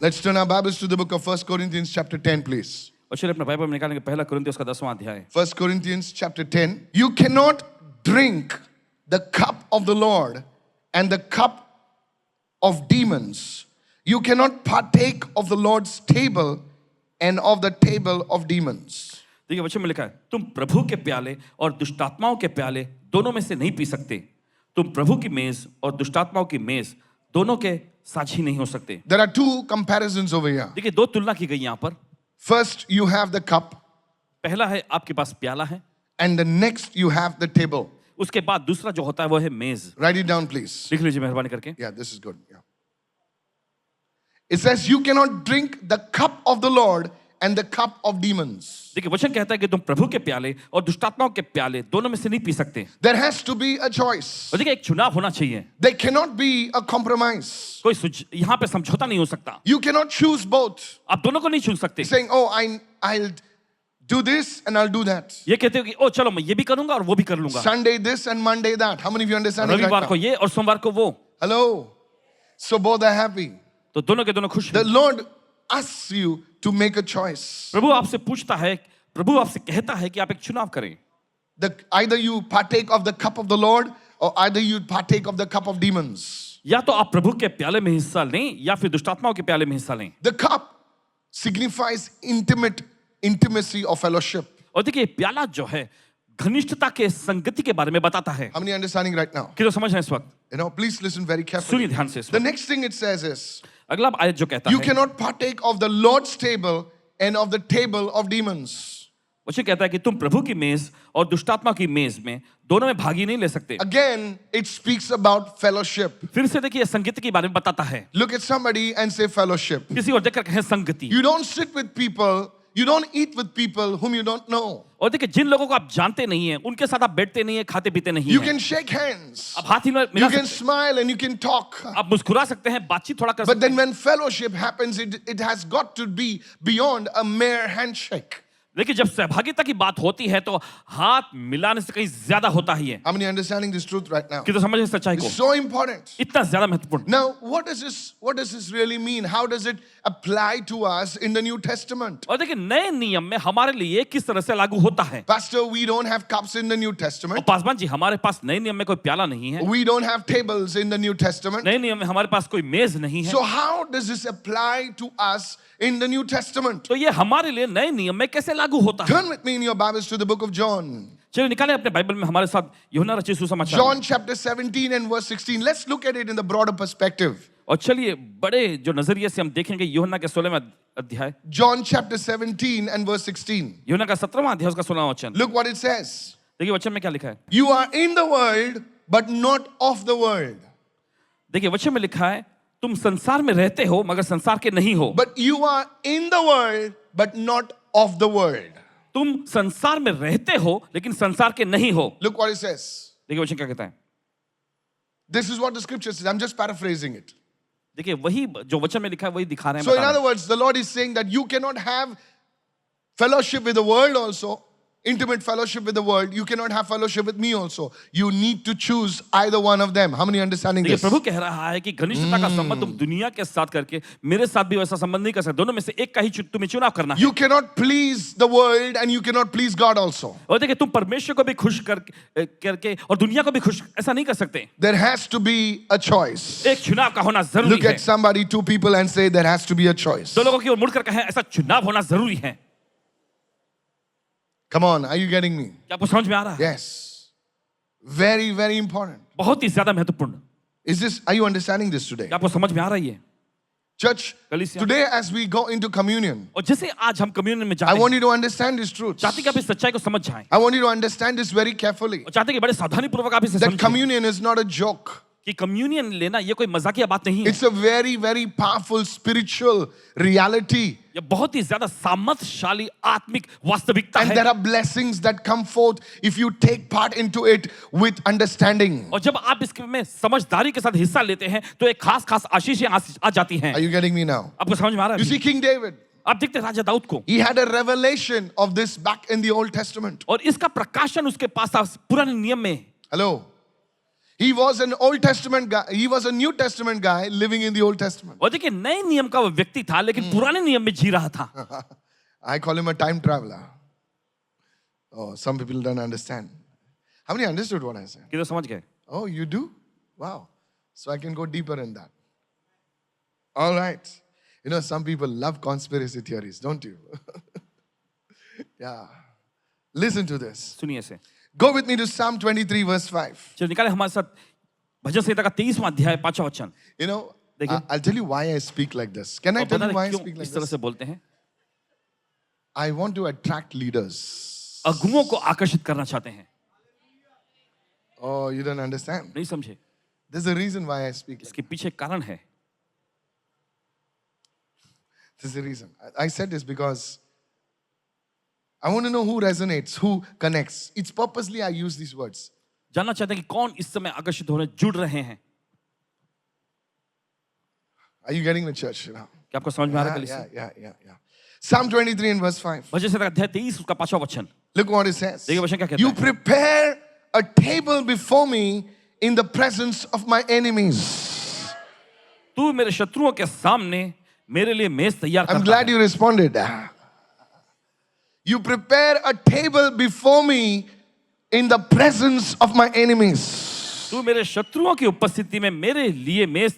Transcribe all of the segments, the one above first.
Let's turn our Bibles to the book of 1 Corinthians chapter 10, please. और चलिए अपना Bible में निकालेंगे पहला कुरिन्थियों उसका 10वां अध्याय। 1 Corinthians chapter 10. You cannot drink the cup of the Lord and the cup of demons. You cannot partake of the Lord's table and of the table of demons. देखिए वचन में लिखा है, तुम प्रभु के प्याले और दुष्टात्माओं के प्याले दोनों में से नहीं पी सकते। तुम प्रभु की मेज और दुष्टात्माओं की मेज दोनों के साझी नहीं हो सकते। There are two comparisons over here. देखिए दो तुलना की गई यहाँ पर। First, you have the cup, पहला है आपके पास प्याला है, and the next, you have the table. उसके बाद दूसरा जो होता है वो है मेज। Write it down, please. लिख लीजिए मेहरबानी करके। Yeah, this is good. Yeah. It says, you cannot drink the cup of the Lord and the cup of demons. देखिए वचन कहता है कि तुम प्रभु के प्याले और दुष्टात्माओं के प्याले दोनों में से नहीं पी सकते। There has to be a choice. और देखिए एक चुनाव होना चाहिए। There cannot be a compromise. कोई यहाँ पे समझौता नहीं हो सकता। You cannot choose both. आप दोनों को नहीं चुन सकते। Saying, oh, I'll do this and I'll do that. ये कहते हो कि ओ चलो मैं ये भी करूंगा और वो भी कर लूंगा। Sunday this and Monday that. How many of you understand it right रविवार को now? ये और सोमवार को वो। Hello. So both are happy. तो दोनों के दोनों खुश The हैं। Lord asks you to make a choice. प्रभु आपसे पूछता है, प्रभु आपसे कहता है कि आप एक चुनाव करें। Either you partake of the cup of the Lord or either you partake of the cup of demons. या तो आप प्रभु के प्याले में हिस्सा लें या फिर दुष्टात्माओं के प्याले में हिस्सा लें। The cup signifies intimacy or fellowship. और देखिए प्याला जो है घनिष्ठता के संगति के बारे में बताता है। How many are understanding right now? कि तो समझ रहे हैं इस वक्त? You know, please listen very carefully. सुनिए ध्यान से इस The वक्त। next thing it says is, अगला आयत जो कहता you है, cannot partake of the Lord's table and of the table of demons. वचन कहता है कि तुम प्रभु की मेज और दुष्टात्मा की मेज में दोनों में भागी नहीं ले सकते। Again, it speaks about fellowship. फिर से देखिए संगति के बारे में बताता है। Look at somebody and say fellowship. किसी और देखकर कहें संगति। You don't sit with people, you don't eat with people whom you don't know. और देखिए जिन लोगों को आप जानते नहीं हैं, उनके साथ आप बैठते नहीं हैं, खाते पीते नहीं You हैं। can shake hands, आप हाथ ही मिला you can सकते smile and you can talk. हैं, आप मुस्कुरा सकते हैं, बातचीत थोड़ा कर But सकते then हैं। when fellowship happens, it has got to be beyond a mere handshake. लेकिन जब सहभागिता की बात होती है तो हाथ मिलाने से कहीं ज्यादा होता ही है। How many are understanding this truth right now? कि तो समझ सच्चाई को It's so important. इतना ज्यादा महत्वपूर्ण। Now, what does this really mean? How does it apply to us in the New Testament? और देखिए नए नियम में हमारे लिए किस तरह से लागू होता है। Pastor, we don't have cups in the New और Testament. पासवान जी हमारे पास नए नियम में कोई प्याला नहीं है, We don't have tables in the New Testament. नए नियम में हमारे पास कोई मेज नहीं है। So how does this apply to us in the New Testament? तो ये हमारे लिए नए नियम में कैसे लागू होता है? Turn with me in your Bibles to the book of John. चलिए निकालें अपने बाइबल में हमारे साथ यूहन्ना रचित सुसमाचार। John chapter 17 and verse 16. Let's look at it in the broader perspective. और चलिए बड़े जो नजरिए से हम देखेंगे यूहन्ना के 16वें अध्याय, John chapter 17 and verse 16. यूहन्ना का 17वां अध्याय उसका 16वां वचन। Look what it says. देखिए वचन में क्या लिखा है। You are in the world, but not of the world. देखिए वचन में लिखा है तुम संसार में रहते हो मगर संसार के नहीं हो। But you are in the world, but not of the world. तुम संसार में रहते हो लेकिन संसार के नहीं हो। Look what it says. देखिए वचन क्या कहता है। This is what the scripture says. I'm just paraphrasing it. देखिए वही जो वचन में लिखा है वही दिखा रहे हैं। So, in बता रहे other हैं। words, the Lord is saying that you cannot have fellowship with the world also, intimate fellowship with the world. You cannot have fellowship with me also. You need to choose either one of them. How many are understanding देखिए this? प्रभु कह रहा है कि घनिष्ठता का संबंध तुम दुनिया के साथ करके मेरे साथ भी वैसा संबंध नहीं कर सकते। दोनों में से एक का ही तुम्हें चुनाव करना है। You cannot please the world and you cannot please God also. और देखिए तुम परमेश्वर को भी खुश करके और दुनिया को भी खुश ऐसा नहीं कर सकते। There has to be a choice. एक चुनाव का होना जरूरी Look है। at somebody, two people, and say there has to be a choice. दो लोगों की ओर मुड़कर कहें ऐसा चुनाव होना जरूरी है। Come on, are you getting me? क्या आपको समझ में आ रहा है? Yes. Very, very important. बहुत ही ज्यादा महत्वपूर्ण। Are you understanding this today? क्या आपको समझ में आ रही है? Church, कलीसिया। today as we go into communion, और जैसे आज हम कम्युनियन में I जाते want हैं, you to understand this truth. चाहते कि आप इस सच्चाई को समझ जाएं I want you to understand this very carefully. और चाहते कि बड़े सावधानी पूर्वक आप इसे That समझें communion is not a joke. कि कम्युनियन लेना ये कोई मजाकिया बात नहीं है। It's a very, very powerful spiritual reality. ये बहुत ही ज्यादा सामर्थ्यशाली आत्मिक वास्तविकता And है। there are blessings that come forth if you take part into it with understanding. और जब आप इसमें समझदारी के साथ हिस्सा लेते हैं तो एक खास खास आशीषें आ जाती हैं। Are you getting me now? आपको समझ में आ रहा You है? see, King David, आप देखते हैं राजा दाऊद को, he had a revelation of this back in the Old Testament. और इसका प्रकाशन उसके पास था पुराने नियम में। Hello? He was an Old Testament guy. He was a New Testament guy living in the Old Testament. और देखिए नए नियम का वो व्यक्ति था लेकिन पुराने नियम में जी रहा था. I call him a time traveler. Oh, some people don't understand. How many understood what I said? कि तो समझ गए. Oh, you do? Wow. So I can go deeper in that. All right. You know, some people love conspiracy theories, don't you? Yeah. Listen to this. सुनिए से. Go with me to Psalm 23, verse 5. चलो निकाले हमारे साथ भजन संहिता का 23वां अध्याय 5वां वचन. You know, देखिए. I'll tell you why I speak like this. Can I और tell बता you why I दें speak क्यों like इस तरह this? से बोलते हैं. I want to attract leaders. अगुओं को आकर्षित करना चाहते हैं. Oh, you don't understand. नहीं समझे. There's a reason why I speak. इसके पीछे कारण है. There's a reason. I said this because I want to know who resonates, who connects. It's purposely I use these words. जानना चाहते हैं कि कौन इस समय आकर्षित होने जुड़ रहे हैं. Are you getting the church? You know? क्या आपको समझ में आ रहा है Yeah, कलिसिया? yeah. Psalm 23 and verse 5. भजन संहिता का अध्याय 23 उसका 5वां वचन. Look what it says. देखिए वचन क्या कहता You है. prepare a table before me in the presence of my enemies. तू मेरे शत्रुओं के सामने मेरे लिए मेज तैयार I'm करता glad है. you responded. You prepare a table before me in the presence of my enemies. तू मेरे शत्रुओं की उपस्थिति में मेरे लिए मेज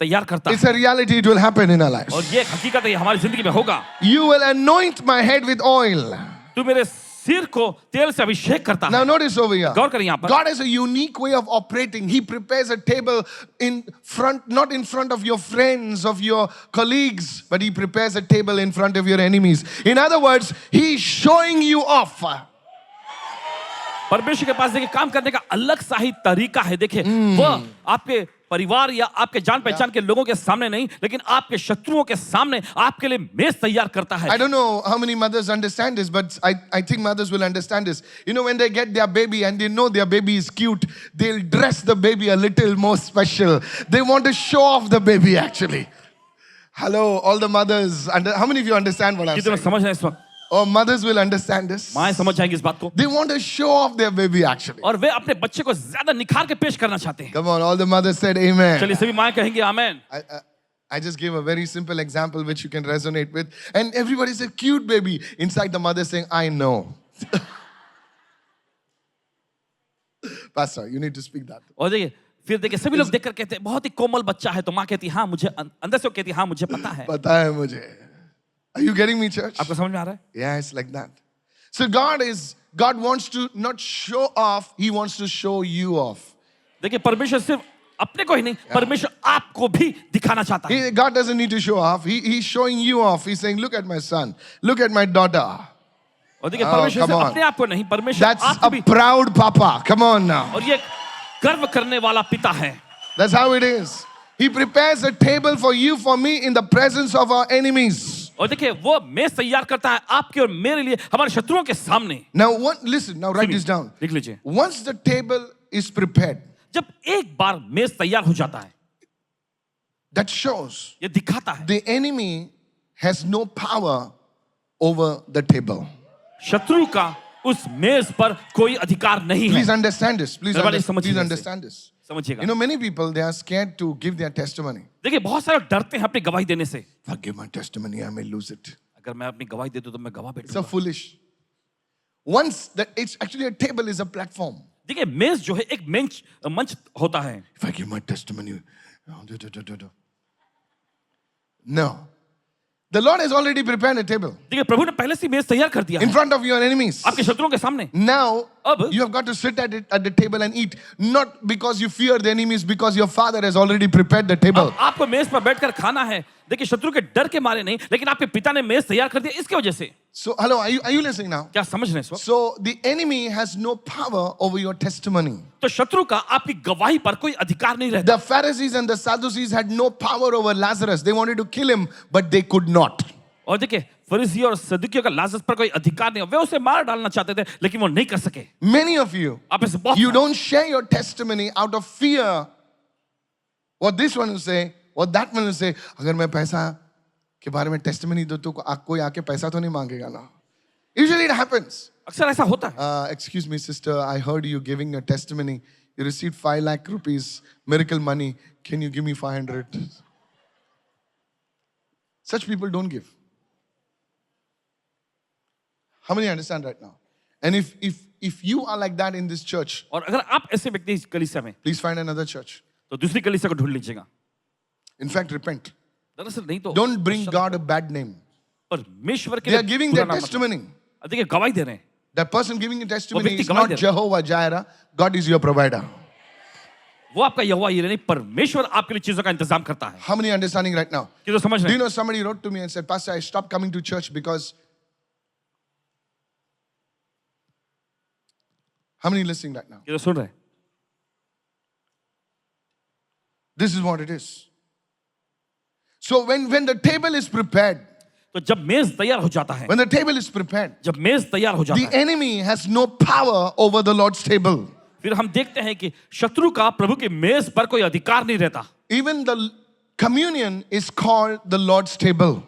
तैयार करता It's है. a reality, it will happen in our lives. और ये एक हकीकत है, ये हमारी जिंदगी में होगा. You will anoint my head with oil. तू मेरे सिर को तेल से अभिषेक करता Now है. notice over here. गौर करें यहाँ पर. God has a unique way of operating. He prepares a table in front, not in front of your friends, of your colleagues, but He prepares a table in front of your enemies. In other words, He's showing you off. परमेश्वर के पास देखिए काम करने का अलग सा ही तरीका है. देखिए वह आपके परिवार या आपके जान पहचान के लोगों के सामने नहीं लेकिन आपके शत्रुओं के सामने आपके लिए मेज तैयार करता है. I don't know how many mothers understand this, but I think mothers will understand this. You know, when they get their baby and they know their baby is cute, they'll dress the baby a little more special. They want to show off the baby actually. Hello, all the mothers. How many of you understand what I'm कितने saying? समझ रहे हैं इस वक्त. Oh, mothers will understand this. माएं समझ जाएंगी इस बात को. They want to show off their baby actually. और वे अपने बच्चे को ज्यादा निखार के पेश करना चाहते हैं. Come on, all the mothers said amen. चलिए सभी माएं कहेंगे आमेन. I just gave a very simple example which you can resonate with. And everybody said, cute baby. Inside the mother saying, I know. Pastor, you need to speak that. और देखिए फिर देखिए सभी लोग देखकर कहते हैं बहुत ही कोमल बच्चा है. तो माँ कहती हाँ मुझे अंदर से वो कहती हाँ मुझे पता है. पता है मुझे. Are you getting me, church? आपको समझ में आ रहा है. Yeah, it's like that. So God wants to not show off, He wants to show you off. देखिए परमेश्वर सिर्फ अपने को ही नहीं परमेश्वर आपको भी दिखाना चाहता है. God doesn't need to show off. He's showing you off. He's saying, look at my son. Look at my daughter. और देखिए Oh, परमेश्वर come सिर्फ on. अपने आप को नहीं परमेश्वर That's आपको a भी. proud papa. Come on now. और ये गर्व करने वाला पिता है. That's how it is. He prepares a table for you, for me, in the presence of our enemies. और देखिए वो मेज तैयार करता है आपके और मेरे लिए हमारे शत्रुओं के सामने. Now, listen. Now, write this down. लिख लीजिए. Once the table is prepared, जब एक बार मेज तैयार हो जाता है that shows ये दिखाता है the enemy has no power over the table. शत्रु का उस मेज पर कोई अधिकार नहीं है. Please understand this. Please Everybody समझिए understand this. समझिएगा. You know, many people, they are scared to give their testimony. देखिए बहुत सारे डरते हैं अपनी गवाही देने से. If I give my testimony, I may lose it. अगर मैं अपनी गवाही दे दूं तो मैं गवाह It's so बैठूंगा. foolish. Once that it's actually a table is a platform. देखिए मेज जो है एक मंच होता है. If I give my testimony, no. The Lord has already prepared a table देखिए प्रभु ने पहले से मेज तैयार कर दिया in है front of your enemies. आपके शत्रुओं के सामने. Now अब you have got to sit at the table and eat, not because you fear the enemies, because your Father has already prepared the table. अब आपको मेज पर बैठकर खाना है. देखिए शत्रु के डर के मारे नहीं लेकिन आपके पिता ने मेज तैयार कर दिया इसकी वजह से. So, hello, are you listening now? क्या समझ रहे हैं इस वक्त? So the enemy has no power over your testimony. तो शत्रु का आपकी गवाही पर कोई अधिकार नहीं रहता. The Pharisees and the Sadducees had no power over Lazarus. They wanted to kill him, but they could not. और देखिए फरीसी और सदुकियों का लाजर पर कोई अधिकार नहीं. वे उसे मार डालना चाहते थे लेकिन वो नहीं कर सके. Many of you, आप ऐसे बहुत you don't share your testimony out of fear. What this one will say, what that one will say. अगर मैं पैसा के बारे में testimony दूं तो कोई आके पैसा तो नहीं मांगेगा ना. Usually it happens. अक्सर ऐसा होता है. Excuse me, sister, I heard you giving your testimony. You received 5 lakh rupees, miracle money. Can you give me 500? Such people don't give. How many understand right now? And if you are like that in this church, और अगर आप ऐसे व्यक्ति इस कलीसिया में, please find another church. तो दूसरी कलीसिया को ढूंढ लीजिएगा. In fact, repent. दरअसल नहीं तो Don't bring God a bad name. परमेश्वर के They are लिए giving बुरा their नाम मत testimony. लो. देखिए गवाही दे रहे हैं. That person giving a testimony व्यक्ति is गवाही not दे रहा है. Jehovah Jireh. God is your provider. वो आपका यहोवा यीरे नहीं, परमेश्वर आपके लिए चीजों का इंतजाम करता है. How many are understanding right now? कि तो समझ Do रहे you हैं? know somebody wrote to me and said, Pastor, I stopped coming to church because. How many listening right now? कि तो सुन रहे हैं? This is what it is. So when the table is prepared, तो जब मेज तैयार हो जाता है, when the table is prepared, जब मेज तैयार हो the जाता है, enemy has no power over the Lord's table. फिर हम देखते हैं कि शत्रु का प्रभु की मेज पर कोई अधिकार नहीं रहता. Even the communion is called the Lord's table.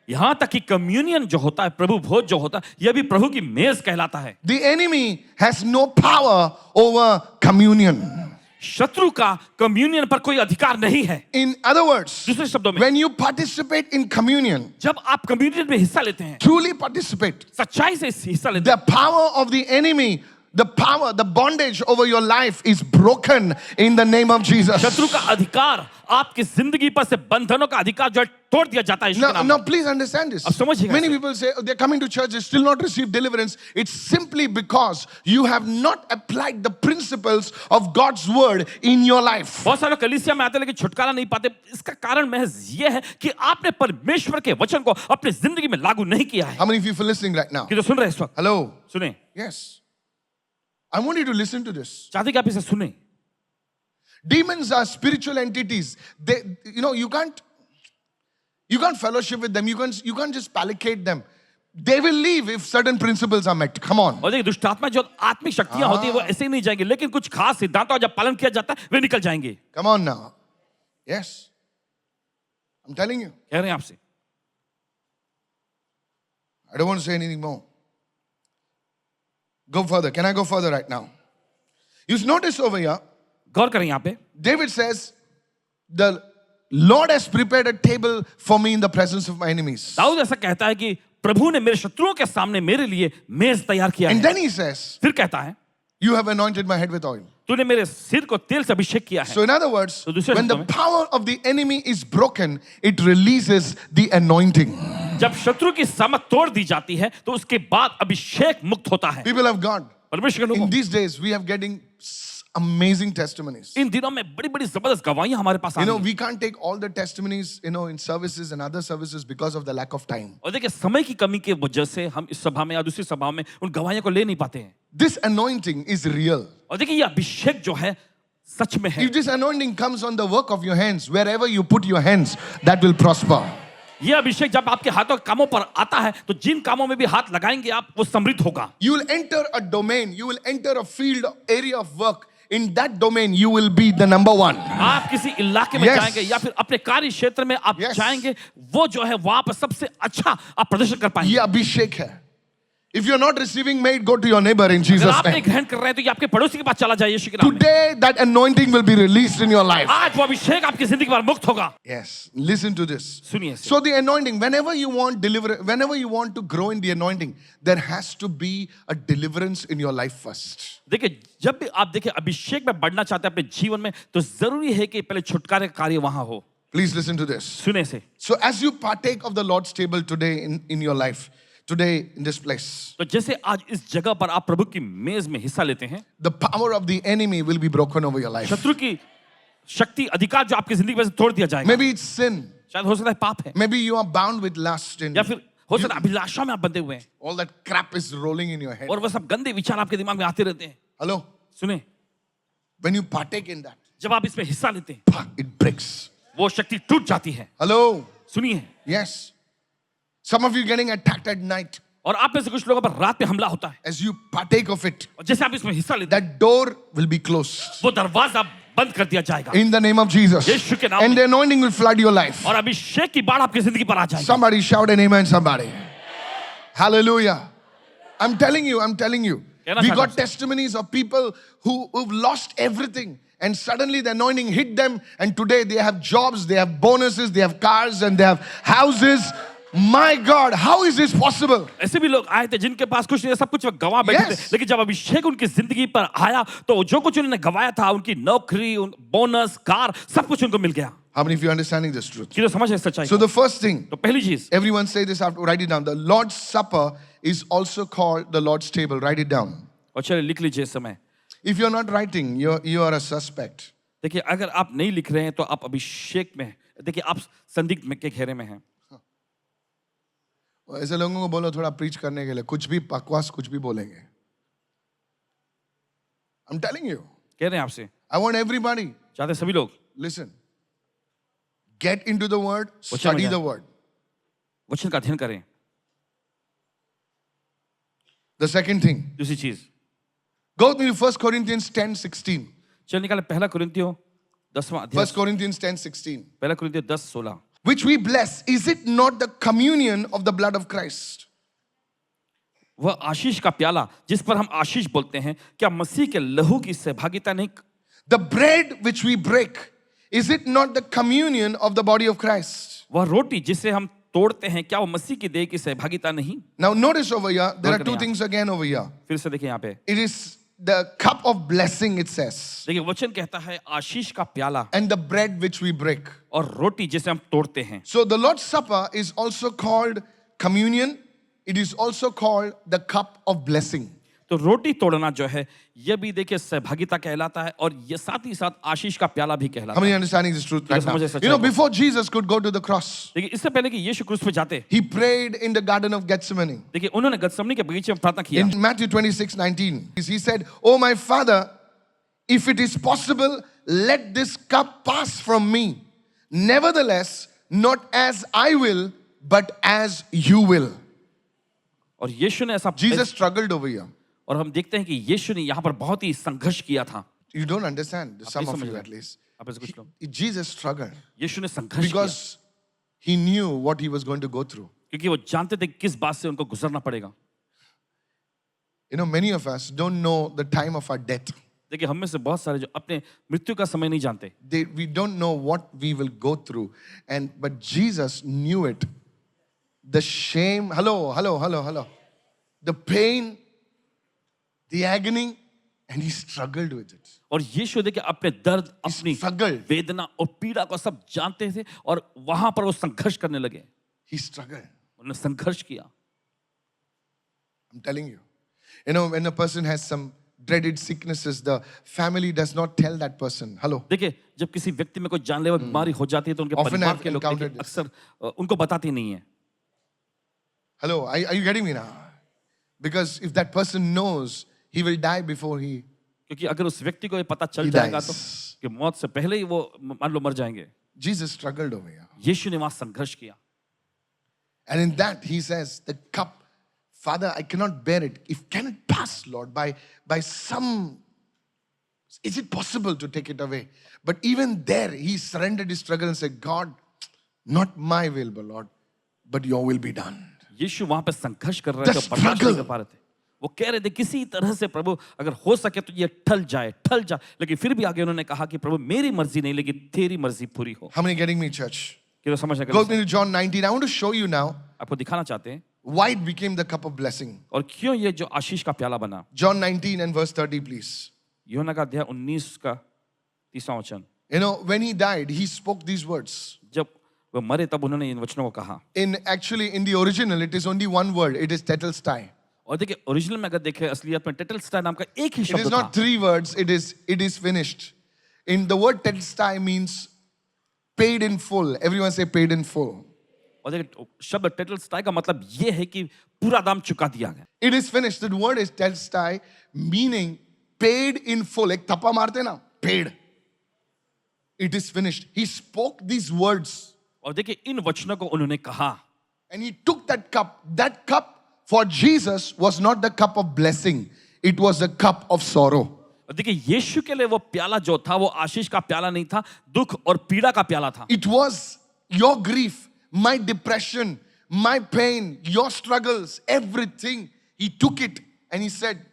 यहां तक कि कम्युनियन जो होता है, प्रभु भोज जो होता है, यह भी प्रभु की मेज कहलाता है. The enemy has no power over communion. शत्रु का कम्युनियन पर कोई अधिकार नहीं है. In other words, दूसरे शब्दों में, when you participate in communion, जब आप कम्युनियन में हिस्सा लेते हैं, truly participate, सच्चाई से हिस्सा लेते हैं, the power of the enemy, the power, the bondage over your life is broken in the name of Jesus. शत्रु का अधिकार आपकी जिंदगी पर से बंधनों का अधिकार जो है तोड़ दिया जाता है यीशु के नाम Now, में. please understand this. अब समझिएगा Many इसे. people say they're coming to church, they still not received deliverance. It's simply because you have not applied the principles of God's word in your life. बहुत सारे लोग कलीसिया में आते हैं लेकिन छुटकारा नहीं पाते. इसका कारण महज ये है कि आपने परमेश्वर के वचन को अपनी जिंदगी में लागू नहीं किया है. How many of you are listening right now? कि तो सुन रहे हैं इस वक्त? Hello? सुने. Yes. I want you to listen to this. चाहते कि आप इसे सुने. Demons are spiritual entities. They, you can't fellowship with them. You can't just palliate them. They will leave if certain principles are met. Come on. और देखिए दुष्ट आत्मा जो आत्मिक शक्तियां होती है वो ऐसे ही नहीं जाएंगे, लेकिन कुछ खास सिद्धांतों का जब पालन किया जाता है वे निकल जाएंगे. Come on now. Yes. I'm telling you. कह रहे हैं आपसे. I don't want to say anything more. Go further. Can I go further right now? You notice over here, गौर करें यहाँ पे. David says, the Lord has prepared a table for me in the presence of my enemies. Dawood ऐसा कहता है कि प्रभु ने मेरे शत्रुओं के सामने मेरे लिए मेज तैयार किया And है. then he says, फिर कहता है, you have anointed my head with oil. तूने मेरे सिर को तेल से अभिषेक किया है. So in other words, तो दूसरे when the शब्दों में, power of the enemy is broken, it releases the anointing. जब शत्रु की सामत तोड़ दी जाती है तो उसके बाद अभिषेक मुक्त होता है. People of God, परमेश्वर के in लोगों, these days, we are getting amazing testimonies. इन दिनों में बड़ी बड़ी जबरदस्त गवाहियां हमारे पास आ रही हैं. We can't take all the testimonies, in services and other services because of the lack of time. और देखिए समय की कमी की वजह से हम इस सभा में या दूसरी सभा में उन गवाहियों को ले नहीं पाते हैं. This anointing is real. और देखिए ये अभिषेक जो है सच में है. If this anointing comes on the work of your hands, wherever you put your hands, that will prosper. ये अभिषेक जब आपके हाथों के कामों पर आता है तो जिन कामों में भी हाथ लगाएंगे आप वो समृद्ध होगा. You will enter a domain, you will enter a field, area of work. In that domain, you will be the number one. आप किसी इलाके में Yes. जाएंगे या फिर अपने कार्य क्षेत्र में आप Yes. जाएंगे, वो जो है वहां पर सबसे अच्छा आप प्रदर्शन कर पाएंगे. ये अभिषेक है. If you're not receiving, may it go to your neighbor in अगर Jesus' आप नहीं name. ग्रहण कर रहे हैं तो ये आपके पड़ोसी के पास चला जाइए यीशु के नाम में. Today, that anointing will be released in your life. आज वो अभिषेक आपकी जिंदगी पर मुक्त होगा. Yes, listen to this. सुनिए इसे. So the anointing, whenever you want to grow in the anointing, there has to be a deliverance in your life first. देखिए जब भी आप देखिए अभिषेक में बढ़ना चाहते हैं अपने जीवन में तो जरूरी है कि पहले छुटकारे का कार्य वहां हो. Please listen to this. सुने से. So as you partake of the Lord's table today in your life, today in this place, तो जैसे आज इस जगह पर आप प्रभु की मेज में हिस्सा लेते हैं, the power of the enemy will be broken over your life. शत्रु की शक्ति अधिकार जो आपकी जिंदगी में से तोड़ दिया जाएगा. Maybe it's sin. शायद हो सकता है पाप है Maybe you are bound with lust and या फिर हो सकता है अभिलाषा में आप बंधे हुए हैं all that crap is rolling in your head. और वो सब गंदे विचार आपके दिमाग में आते रहते हैं. Hello? सुने, When you partake in that, जब आप इसमें हिस्सा लेते हैं it breaks. वो शक्ति टूट जाती है. Hello? सुनिए, Yes. Some of you getting attacked at night. और आप में से कुछ लोगों पर रात में हमला होता है As you partake of it, और जैसे आप इसमें हिस्सा लेते हैं that door will be closed. वो दरवाजा बंद कर दिया जाएगा In the name of Jesus. यीशु के नाम And में. the anointing will flood your life. और अभिषेक की बाढ़ आपकी जिंदगी पर आ जाएगी. Somebody shout an amen, somebody. Hallelujah. I'm telling you. कहना We चाहता got हूं। testimonies of people who've lost everything and suddenly the anointing hit them and today they have jobs, they have bonuses, they have cars and they have houses. My God, how is this possible? ऐसे भी लोग आए थे जिनके पास कुछ नहीं था, सब कुछ गंवा बैठे थे, Yes. लेकिन जब अभिषेक उनकी जिंदगी पर आया तो जो कुछ उन्होंने गंवाया था, उनकी नौकरी, बोनस, कार, सब कुछ उनको मिल गया। How many of you are understanding this truth? कि जो समझ है सच्चाई So को। the first thing, तो पहली चीज, everyone say this after, write it down. The Lord's Supper is also called the Lord's table. Write it down. और चलिए लिख लीजिए इस समय। If you're not writing, you are a suspect. देखिए अगर आप नहीं लिख रहे हैं तो आप अभिषेक में, देखिए आप संदिग्ध में के घेरे में हैं। ऐसे लोगों को बोलो थोड़ा प्रीच करने के लिए, कुछ भी बकवास कुछ भी बोलेंगे। I'm telling you. कह रहे हैं आपसे, I want everybody, चाहते सभी लोग listen. Get into the word, वचन में study जाएं। the word. वचन का अध्ययन करें। The second thing, दूसरी चीज, go with me to 1 Corinthians 10:16. चल निकाले पहला कुरिन्थियों 10वां 1 अध्याय, Corinthians 10:16. पहला कुरिन्थियों 10:16। Which we bless, is it not the communion of the blood of Christ? वह आशीष का प्याला जिस पर हम आशीष बोलते हैं, क्या मसीह के लहू की सहभागिता नहीं? The bread which we break, is it not the communion of the body of Christ? वह रोटी जिसे हम तोड़ते हैं, क्या वो मसीह की देह की सहभागिता नहीं? Now notice over here, there are Look at two here. things again over here. फिर से देखिए यहाँ पे, It is the cup of blessing, it says, देखिए वचन कहता है आशीष का प्याला and the bread which we break. और रोटी जिसे हम तोड़ते हैं। So the Lord's Supper is also called communion. It is also called the cup of blessing. तो रोटी तोड़ना जो है, यह भी देखिए सहभागिता कहलाता है और ये साथ ही साथ आशीष का प्याला भी How कहलाता many है। are understanding this truth right now? समझे सच्चाई You know, को? before Jesus could go to the cross, देखिए इससे पहले कि यीशु क्रूस पे जाते, he prayed in the Garden of Gethsemane. देखिए उन्होंने गतसमनी के बगीचे में प्रार्थना किया। In Matthew 26:19, he said, "Oh my Father, if it is possible, let this cup pass from me. Nevertheless, not as I will, but as you will." और यीशु ने ऐसा, Jesus struggled over here. और हम देखते हैं कि यीशु ने यहाँ पर बहुत ही संघर्ष किया था। You don't understand, some नहीं of समझ you रहे। at least. आप ऐसे कुछ लोग, Jesus struggled यीशु ने संघर्ष किया because he knew what he was going to go through. क्योंकि वो जानते थे कि किस बात से उनको गुजरना पड़ेगा। You know, many of us don't know the time of our death. देखिए हम में से बहुत सारे जो अपने मृत्यु का समय नहीं जानते, We don't know what we will go through. But Jesus knew it. The shame, hello. The pain, the agony, and he struggled with it. और यीशु देखिए अपने दर्द, अपनी struggled. वेदना और पीड़ा को सब जानते थे और वहां पर वो संघर्ष करने लगे। He struggled. उन्होंने संघर्ष किया। I'm telling you. You know, when a person has some dreaded sicknesses, the family does not tell that person. Hello. देखिए जब किसी व्यक्ति में कोई जानलेवा बीमारी हो जाती है तो उनके Often परिवार I've के लोग encountered देखिए this. अक्सर उनको बताते नहीं है। Hello, are you getting me now? Because if that person knows, he will die before he. क्योंकि अगर उस व्यक्ति को ये पता चल He जाएगा dies. तो कि मौत से पहले ही वो मान लो मर जाएंगे। Jesus struggled over here. यीशु ने वहां संघर्ष किया। And in that, he says, the cup, Father, I cannot bear it. If can it pass, Lord, by some, is it possible to take it away? But even there, he surrendered his struggle and said, God, not my will, but Lord, but your will be done. यीशु वहां पे संघर्ष कर रहे The थे, बर्दाश्त नहीं struggle. कर पा रहे थे। वो कह रहे थे किसी तरह से प्रभु अगर हो सके तो ये टल जाए। लेकिन फिर भी आगे उन्होंने कहा कि प्रभु मेरी मर्जी नहीं लेकिन तेरी मर्जी पूरी हो। How many getting me, church? कि तो समझ Go with me to John 19. I want to show you now आपको दिखाना चाहते हैं why it became the cup of blessing. और क्यों ये जो आशीष का प्याला बना। John 19 and verse 30, please. यूहन्ना का अध्याय 19 का 30वां वचन। You know, when he died, he spoke these words. जब वो मरे तब उन्होंने इन वचनों को कहा। In the original, it is only one word. It is tetelestai. और देखिए ओरिजिनल में अगर देखें असलियत में टेटलस्टाई नाम का एक ही It शब्द is था। not three words. It is finished. In the word tetelestai means paid in full. Everyone say paid in full. और देखिए शब्द टेटलस्टाई का मतलब ये है कि पूरा दाम चुका दिया गया। It is finished. The word is tetelestai, meaning paid in full. एक थप्पा मारते ना, paid. It is finished. He spoke these words और देखिए इन वचनों को उन्होंने कहा and he took that cup. That cup for Jesus was not the cup of blessing. It was the cup of sorrow. और देखिए यीशु के लिए वो प्याला जो था वो आशीष का प्याला नहीं था, दुख और पीड़ा का प्याला था। It was your grief, my depression, my pain, your struggles, everything. He took it and he said,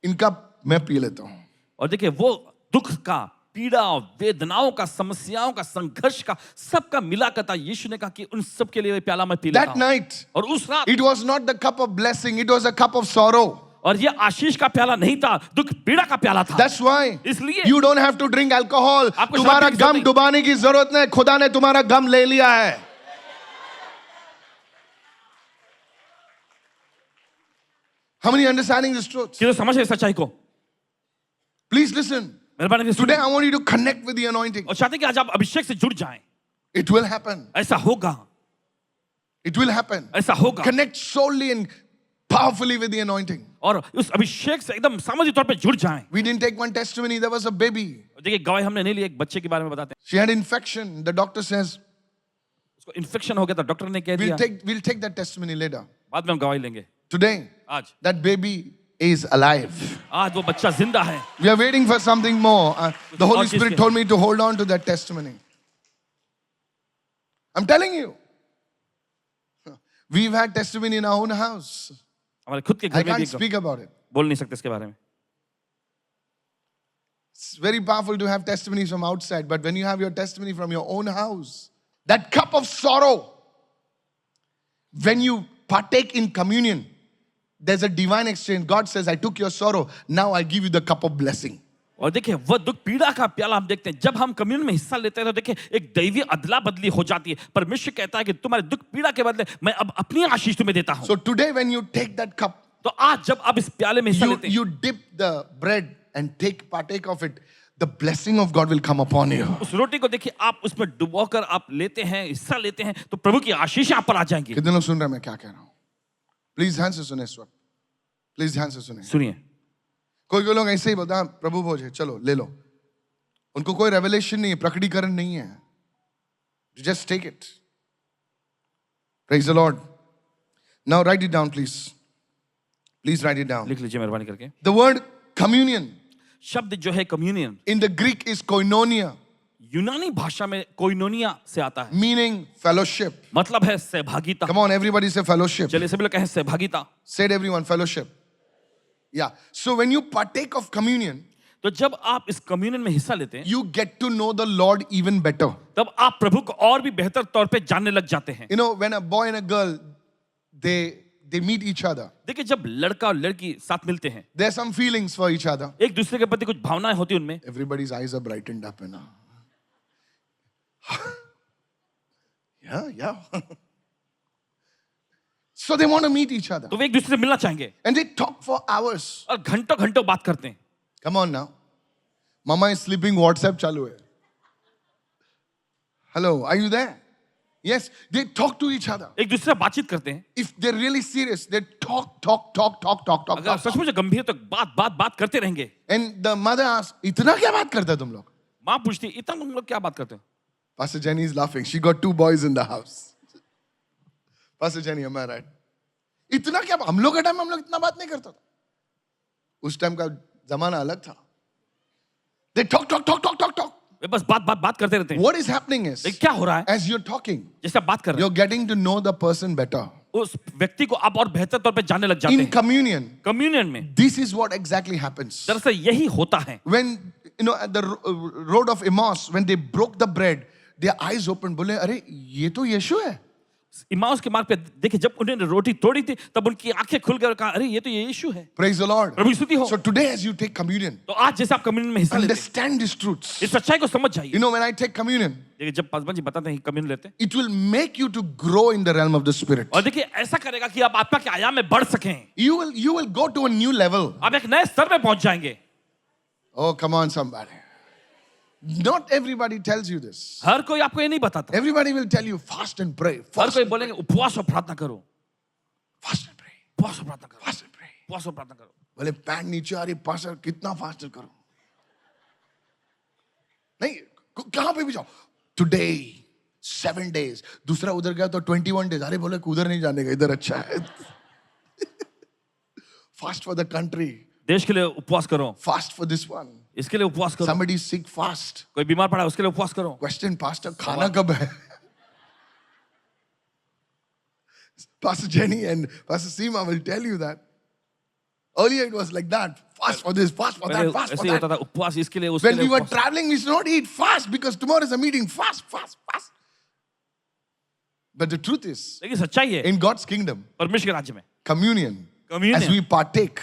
इनका मैं पी लेता हूं. और देखिए वो दुख का, पीड़ा, वेदनाओं का, समस्याओं का, संघर्ष का, सबका मिला करता यीशु ने कहा कि उन सब के लिए प्याला मैं पी लेता That हूं. night, और उस रात, it was not the cup of blessing, it was a cup of sorrow. और ये आशीष का प्याला नहीं था, दुख पीड़ा का प्याला था. That's why इसलिए you don't have to drink alcohol. आपको तुम्हारा शराब पीने की जरूरत गम नहीं. डुबाने की जरूरत नहीं, खुदा ने तुम्हारा गम ले लिया है. How many understanding this truth? कि तो समझ रहे सच्चाई को. Please listen. मेहरबानी करके Today सुनिए. I want you to connect with the anointing. और चाहते हैं कि आज आप अभिषेक से जुड़ जाएं. It will happen. ऐसा होगा, It will happen. ऐसा होगा. Connect solely and powerfully with the anointing. और उस अभिषेक से एकदम सामाजिक तौर पे जुड़ जाएं. We didn't take one testimony. There was a baby. देखिए गवाही हमने नहीं ली, एक बच्चे के बारे में बताते हैं. She had infection. The doctor says, उसको इन्फेक्शन हो गया था, डॉक्टर ने कह दिया we'll take that testimony later. बाद में हम गवाही लेंगे. Today, आज that baby is alive. आज वो बच्चा जिंदा है. We are waiting for something more. The Holy और किसके? Spirit told me to hold on to that testimony. I'm telling you. We've had testimony in our own house. हमारे खुद के I घर में भी can't speak about it. बोल नहीं सकते इसके बारे में. It's very powerful to have testimonies from outside, but when you have your testimony from your own house, that cup of sorrow, when you partake in communion, there's a divine exchange. God says, I took your sorrow, now I give you the cup of blessing. और देखिए वह दुख पीड़ा का प्याला हम देखते हैं, जब हम कम्युनियन में हिस्सा लेते हैं तो देखिए एक दैवीय अदला बदली हो जाती है. परमेश्वर कहता है कि तुम्हारे दुख पीड़ा के बदले मैं अब अपनी आशीष तुम्हें देता हूं. So today when you take that cup, तो आज जब आप इस प्याले में हिस्सा लेते हैं, you dip the bread and partake of it, the blessing of God will come upon you. उस रोटी को देखिए आप उसमें डुबोकर आप लेते हैं, हिस्सा लेते हैं, तो प्रभु की आशीष आप पर आ जाएंगी. कितने लोग सुन रहे हैं मैं क्या कह रहा हूं? प्लीज ध्यान से सुने इस वक्त. प्लीज ध्यान से सुने. सुनिए, कोई कोई लोग ऐसे ही बोलते हैं प्रभु भोज है, चलो ले लो. उनको कोई रेवलेशन नहीं है, प्रकटीकरण नहीं है. Just take it. Praise the Lord. Now write it down, please. Please write it down. लिख लीजिए मेहरबानी करके. The word communion शब्द जो है communion, in the Greek is koinonia, यूनानी भाषा में कोइनोनिया से आता है. meaning fellowship. मतलब है सहभागिता. Come on, everybody say fellowship. चलिए सभी लोग कहें सहभागिता. Said everyone, fellowship. Yeah. So when you partake of communion, तो जब आप इस कम्युनियन में हिस्सा लेते हैं, you get to know the Lord even better. तब आप प्रभु को और भी बेहतर तौर पे जानने लग जाते हैं. You know, when a boy and a girl, they meet each other, देखिए जब लड़का और लड़की साथ मिलते हैं, there are some feelings for each other. एक दूसरे के प्रति कुछ भावनाएं होती हैं उनमें. Everybody's eyes are brightened up, you know. Yeah. So they want to meet each other. तो वे एक दूसरे से मिलना चाहेंगे And they talk for hours. और घंटों घंटों बात करते हैं. Come on now. Mama is sleeping, WhatsApp चालू है. Hello, are you there? Yes, they talk to each other. एक दूसरे से बातचीत करते हैं. If they're really serious, they talk. अगर सचमुच गंभीर तो बात करते रहेंगे. And the mother asks, इतना क्या बात करते हो तुम लोग? माँ पूछती इतना तुम लोग क्या बात करते हो? Pastor Jenny is laughing. She got 2 boys in the house. Pastor Jenny, am I right? इतना क्या? हम लोग के टाइम हम लोग इतना बात नहीं करता था. उस टाइम का जमाना अलग था. They talk. वे बस बात करते रहते हैं. What is happening is, लेकिन क्या हो रहा है? as you're talking, जैसे आप बात कर रहे you're getting to know the person better. हैं, उस व्यक्ति को आप और बेहतर तौर पे जानने लग जाते In हैं. communion, कम्युनियन में this is what exactly happens. दरअसल यही होता है. When, at the road of Emmaus, when they broke the bread, their eyes opened. बोले, अरे ये तो यीशु है. इमाउस के मार्ग पे देखिए जब उन्होंने रोटी तोड़ी थी तब उनकी आंखें खुल गई और कहा अरे ये तो यीशु है. Praise the Lord. प्रभु की स्तुति हो. So today, as you take communion, तो आज जैसे आप कम्युनियन में हिस्सा लेते हैं, understand these truths. इस सच्चाई को समझ जाइए. You know, when I take communion, देखिए जब पासवान जी बताते हैं कि कम्युनियन लेते हैं, it will make you to grow in the realm of the Spirit. और देखिए ऐसा करेगा कि आप आत्मा के आयाम में बढ़ सकें. You will go to a new level. आप एक नए स्तर पे पहुंच जाएंगे. Oh, come on, somebody. Not everybody tells you this. हर कोई आपको ये नहीं बताता. Everybody will tell you fast and pray. Her Fast, कोई बोलेंगे उपवास और प्रार्थना करो. fast and pray. उपवास और प्रार्थना करो. Fast and pray. उपवास और प्रार्थना करो. बोले पैंट नीचे आ रही, पास्टर कितना फास्ट करो? नहीं, कहां पे भी जाओ. Today 7 days. दूसरा उधर गया तो 21 days. अरे बोले उधर नहीं जाने का, इधर अच्छा है. Fast for the country. देश के लिए उपवास करो. Fast for this one. इसके लिए उपवास करो. Somebody is sick, fast. कोई बीमार पड़ा है उसके लिए उपवास करो. Question, Pastor, खाना कब है? Pastor Jenny and Pastor Seema will tell you that. Earlier it was like that. fast for this, fast for पहले that, fast ऐसे for ही होता that. था उपवास इसके लिए उसके When we लिए were उपवास। traveling, we should not eat fast because tomorrow is a meeting. Fast, fast, fast. But the truth is, लेकिन सच्चाई है in God's kingdom, परमेश्वर के राज्य में communion, Communion. as we partake,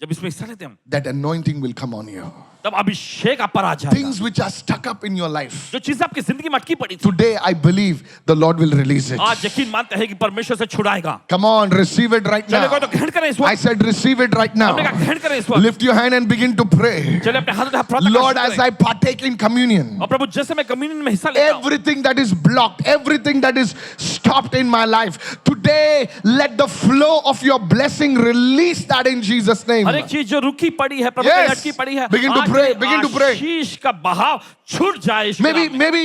जब इसमें हिस्सा लेते हैं हम that anointing will come on you. तब अभिषेक आप पर आ जाएगा। Things which are stuck up in your life, जो चीजें आपकी जिंदगी में अटकी पड़ी थी today I believe the Lord will release it. आज यकीन मानते हैं कि परमेश्वर से छुड़ाएगा। Come on, receive it right चलिए now. कोई तो ग्रहण करें इस I वक्त। said, receive it right now. हमने कहा ग्रहण करें इस वक्त। Lift your hand and begin to pray. चलिए अपने हाथ उठाकर प्रार्थना Lord, करें। as I partake in communion, और प्रभु जैसे मैं कम्युनियन में हिस्सा लेता हूँ everything that is blocked, everything that is stopped in my life, today let the flow of your blessing release that in Jesus' name. हर एक चीज जो रुकी पड़ी है प्रभु Yes. की अटकी पड़ी है Begin to आज pray, ये begin to pray. आशीष का बहाव छूट जाए यीशु के नाम में। Maybe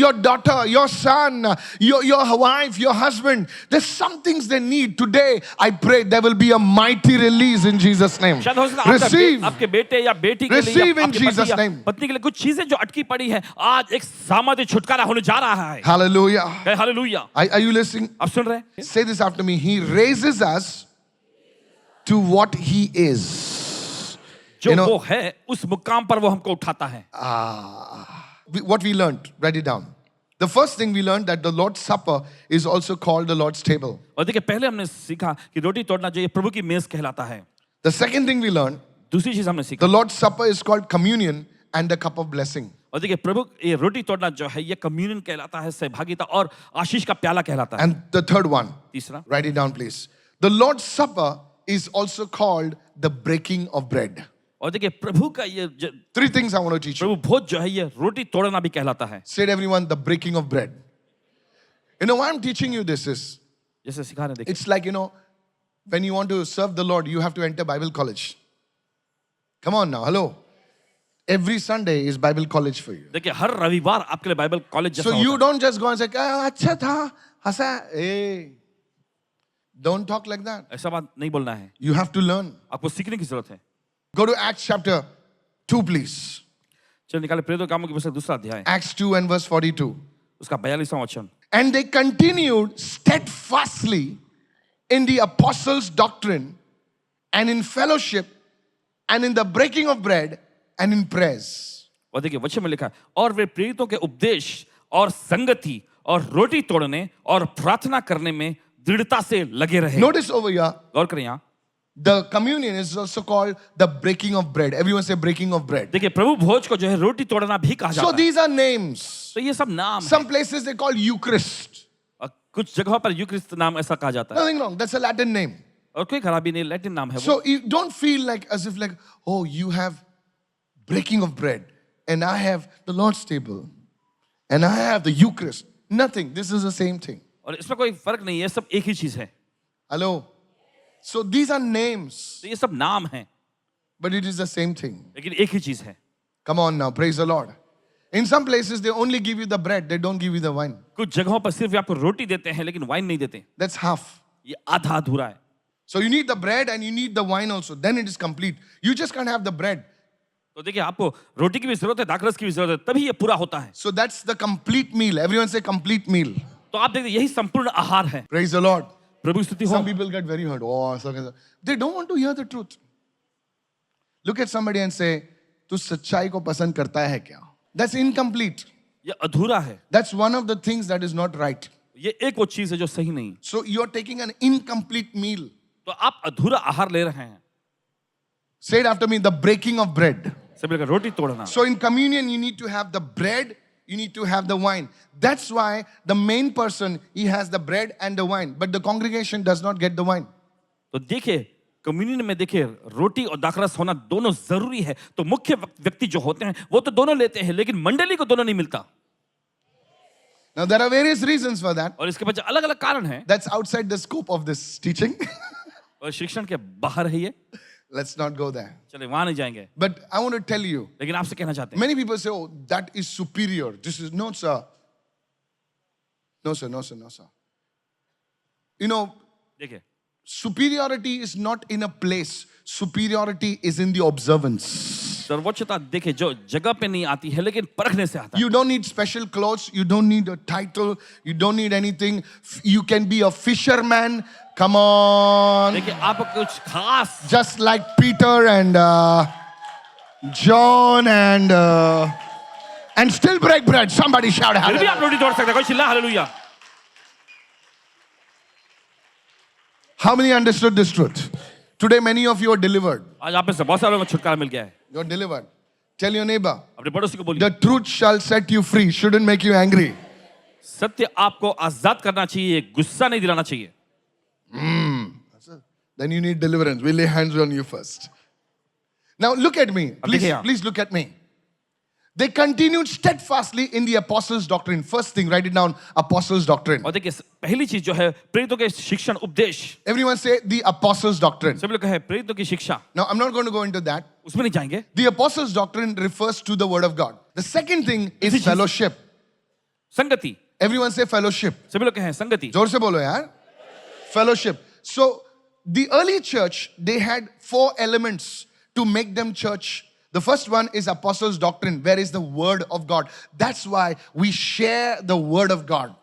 your daughter, your son, your wife, your husband, there's some things they need. Today, I pray there will be a mighty release in Jesus' name. शायद हो सकता है Receive. आपके बेटे या बेटी के लिए Receive या in आपके Jesus' पति या name. पत्नी के लिए कुछ चीजें जो अटकी पड़ी है आज एक सामर्थ्य छुटकारा होने जा रहा है। Hallelujah. Hallelujah. Are you listening? आप सुन रहे हैं? Say this after me. He raises us to what He is. जो You know- वो है उस मुकाम पर वो हमको उठाता है। What we learned, write it down. The first thing we learned that the Lord's Supper is also called the Lord's table. और देखिए पहले हमने सीखा कि रोटी तोड़ना जो ये प्रभु की मेज कहलाता है। The second thing we learned, दूसरी चीज हमने सीखा the Lord's Supper is called communion and the cup of blessing. और देखिए प्रभु ये रोटी तोड़ना जो है ये कम्युनियन कहलाता है, सहभागिता और आशीष का प्याला कहलाता है। And the third one, तीसरा write it down please. The Lord's Supper is also called the breaking of bread. और देखिए प्रभु का ये Three things I want to teach you. प्रभु भोज जो है ये रोटी तोड़ना भी कहलाता है। Say it everyone, the breaking of bread. You know why I'm teaching you this is, जैसे सिखा रहे हैं देखिए it's like, when you want to serve the Lord, you have to enter Bible college. Come on now, hello. Every Sunday is Bible college for you. देखिए हर रविवार आपके लिए Bible college जैसा So you होता है। don't just go and say, अच्छा था, हंसा. Hey, don't talk like that. ऐसा बात नहीं बोलना है, You have to learn. आपको सीखने की जरूरत है। Go to Acts chapter 2, please. चलिए निकाले प्रेरितों के कामों की पुस्तक दूसरा अध्याय Acts 2 and verse 42. उसका 42वां वचन। And they continued steadfastly in the apostles' doctrine and in fellowship and in the breaking of bread and in prayers. और देखिए वचन में लिखा है और वे प्रेरितों के उपदेश और संगति और रोटी तोड़ने और प्रार्थना करने में दृढ़ता से लगे रहे। Notice over here, गौर करें यहाँ the communion is also called the breaking of bread. Everyone say breaking of bread. देखिए प्रभु भोज को जो है रोटी तोड़ना भी कहा So जाता है। these are names. तो ये सब नाम है। Some places they call Eucharist. और कुछ जगहों पर यूक्रिस्ट नाम ऐसा कहा जाता है Nothing wrong. That's a Latin name. और कोई खराबी नहीं, लैटिन नाम है वो। So you don't feel like as if like, oh, you have breaking of bread and I have the Lord's table and I have the Eucharist. Nothing. This is the same thing. और इसमें कोई फर्क नहीं है, सब एक ही चीज है। Hello. So these are names, तो ये सब नाम है but it is the same thing. लेकिन एक ही चीज है। Come on now, praise the Lord. In some places they only give you the bread, they don't give you the wine. कुछ जगहों पर सिर्फ आपको रोटी देते हैं लेकिन वाइन नहीं देते। That's half. ये आधा अधूरा है। So you need the bread and you need the wine also. Then it is complete. You just can't have the bread. तो देखिए आपको रोटी की भी जरूरत है, दाखरस की भी जरूरत है, तभी ये पूरा होता है। So that's the complete meal. Everyone say complete meal. तो आप देखिए यही संपूर्ण आहार है। Praise the Lord. प्रभु की स्तुति हो। Some people get very hurt. Oh, so they don't want to hear the truth. Look at somebody and say, "Tu सच्चाई को पसंद करता है क्या?" That's incomplete. ये अधूरा है। That's one of the things that is not right. ये एक वो चीज है जो सही नहीं। So you're taking an incomplete meal. तो आप अधूरा आहार ले रहे हैं। Say it after me, the breaking of bread. सभी लोग रोटी तोड़ना। So in communion, you need to have the bread, you need to have the wine. That's why the main person, he has the bread and the wine, but the congregation does not get the wine. तो देखिए communion में देखिए रोटी और दाखरस होना दोनों जरूरी है। तो मुख्य व्यक्ति जो होते हैं वो तो दोनों लेते हैं लेकिन मंडली को दोनों नहीं मिलता। Now there are various reasons for that. और इसके पीछे अलग अलग कारण हैं। That's outside the scope of this teaching. और शिक्षण के बाहर है ये। Let's not go there. चलिए वहां नहीं जाएंगे। But I want to tell you, लेकिन आपसे कहना चाहते हैं many people say, oh, that is superior. This is, no, sir. No, sir, no, sir, no, sir. You know, देखिए superiority is not in a place. Superiority is in the observance. सर्वोच्चता देखे जो जगह पे नहीं आती है लेकिन परखने से आता है। You don't need special clothes. You don't need a title. You don't need anything. You can be a fisherman. Come on. देखिए आप कुछ खास Just like Peter and John and still break bread. Somebody shout फिर भी आप hallelujah. रोटी तोड़ सकते हैं, कोई चिल्ला hallelujah. How many understood this truth? Today many of you are delivered. आज आप में से बहुत सारे लोगों को छुटकारा मिल गया है। You're delivered. Tell your neighbor. अपने पड़ोसी को बोलिए, The truth shall set you free. Shouldn't make you angry. सत्य आपको आजाद करना चाहिए, गुस्सा नहीं दिलाना चाहिए। Then you need deliverance. We'll lay hands on you first. Now look at me. अब देखिए आप। Please look at me. They continued steadfastly in the apostles' doctrine. First thing, write it down. Apostles' doctrine. और देखिए पहली चीज जो है प्रेरितों के शिक्षण उपदेश। Everyone say the apostles' doctrine. सभी लोग कहे प्रेरितों की शिक्षा, Now I'm not going to go into that. उसमें नहीं जाएंगे। The apostles' doctrine refers to the word of God. The second thing is चीज- fellowship. संगति, Everyone say fellowship. सभी लोग कहे संगति। जोर से बोलो यार. Fellowship. So the early church, they had 4 elements to make them church. The first one is apostles' doctrine, where is the word of God. That's why we share the word of God.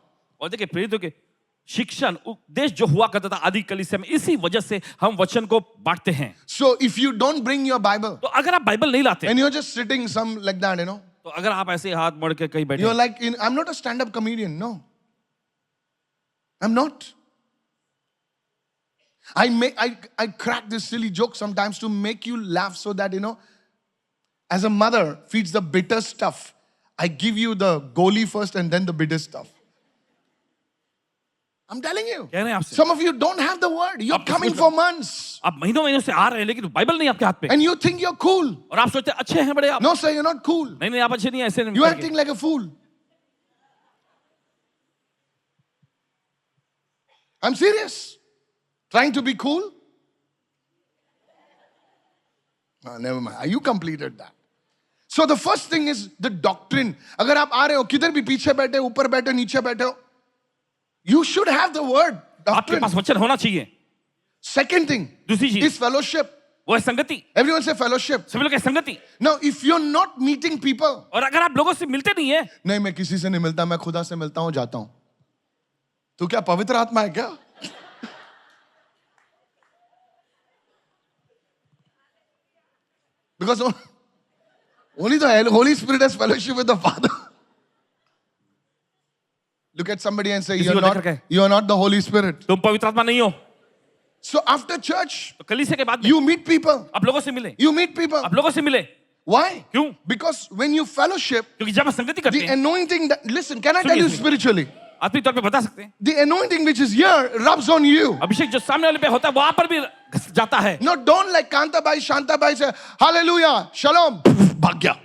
और देखिए प्रेरितों के शिक्षण उपदेश जो हुआ करता था आदि कलीसिया में, इसी वजह से हम वचन को बांटते हैं। So if you don't bring your Bible तो अगर आप बाइबल नहीं लाते and you're just sitting some like that, तो अगर आप ऐसे हाथ मोड़ के कहीं बैठे you're like, I'm not a stand-up comedian. No, I'm not. I crack this silly joke sometimes to make you laugh so that, as a mother feeds the bitter stuff, I give you the goli first and then the bitter stuff. I'm telling you. कह रहे हैं आपसे, Some of you don't have the word. You're आप coming किसी for को- months. आप महीनों महीनों से आ रहे हैं लेकिन बाइबल नहीं आपके हाथ पे, And you think you're cool. और आप सोचते हैं अच्छे हैं बड़े आप। No, sir, you're not cool. नहीं नहीं आप अच्छे नहीं हैं, ऐसे नहीं You're करके। acting like a fool. I'm serious. Trying to be cool? Never mind. You completed that. So the first thing is the doctrine. अगर आप आ रहे हो किधर भी पीछे बैठे ऊपर बैठे नीचे बैठे हो, you should have the word आपके doctrine. पास वचन होना चाहिए। Second thing दूसरी चीज is fellowship. वो है संगति। Everyone say fellowship. सभी लोग कहे संगति। Now if you're not meeting people, और अगर आप लोगों से मिलते नहीं है, नहीं मैं किसी से नहीं मिलता, मैं खुदा से मिलता हूं जाता हूं, तो क्या पवित्र आत्मा है क्या? Because only the Holy Spirit has fellowship with the Father. Look at somebody and say, किसी को देख के- you're not the Holy Spirit. तुम पवित्र आत्मा नहीं हो। So after church, तो कलीसिया के बाद में you meet people. आप लोगों से मिले, You meet people. आप लोगों से मिले। Why? क्यों? Because when you fellowship, क्योंकि जब आप संगति करते the हैं, anointing that, listen, can I tell you सुनिए। spiritually? आत्मिक तौर पे बता सकते हैं, The anointing which is here rubs on you. अभिषेक जो सामने वाले पे होता है वहां पर भी जाता है। No, don't like Kanta Bai, Shanta Bai say, hallelujah, shalom, भाग गया.